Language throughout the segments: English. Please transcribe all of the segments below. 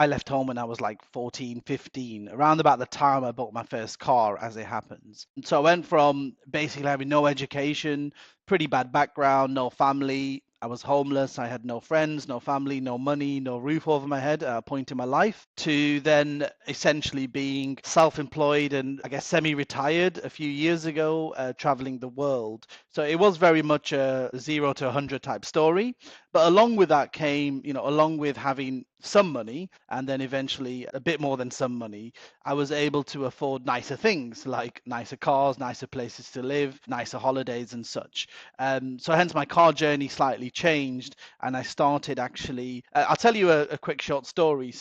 I left home when I was like 14, 15, around about the time I bought my first car, as it happens. So I went from basically having no education, pretty bad background, no family. I was homeless. I had no friends, no family, no money, no roof over my head at a point in my life, to then essentially being self employed and I guess semi retired a few years ago, traveling the world. So it was very much a 0 to 100 type story. But along with that came, along with having some money and then eventually a bit more than some money, I was able to afford nicer things like nicer cars, nicer places to live, nicer holidays and such. So hence my car journey slightly changed, and I started actually. I'll tell you a quick short story.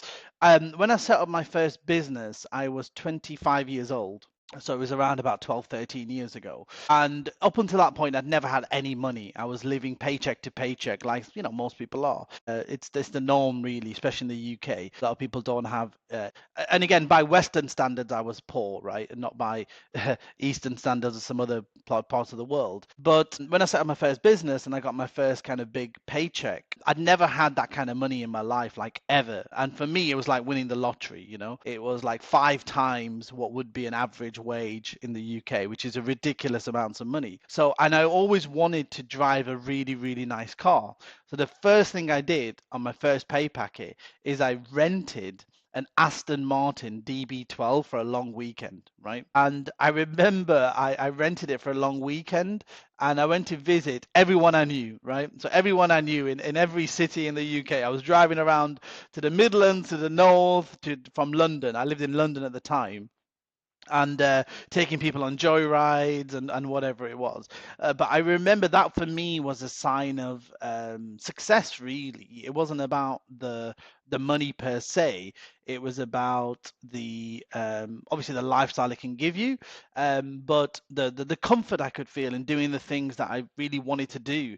When I set up my first business, I was 25 years old. So it was around about 12, 13 years ago. And up until that point, I'd never had any money. I was living paycheck to paycheck, like, most people are. It's the norm, really, especially in the UK. A lot of people don't have, and again, by Western standards, I was poor, right? And not by Eastern standards or some other parts of the world. But when I set up my first business and I got my first kind of big paycheck, I'd never had that kind of money in my life, like ever. And for me, it was like winning the lottery, It was like 5 times what would be an average wage in the UK, which is a ridiculous amount of money. So, and I always wanted to drive a really, really nice car. So the first thing I did on my first pay packet is I rented an Aston Martin DB12 for a long weekend, right? And I remember I rented it for a long weekend, and I went to visit everyone I knew, right? So everyone I knew in every city in the UK. I was driving around to the Midlands, to the north, from London. I lived in London at the time, and taking people on joyrides and whatever it was. But I remember that for me was a sign of success, really. It wasn't about the money per se. It was about the obviously the lifestyle it can give you, but the comfort I could feel in doing the things that I really wanted to do.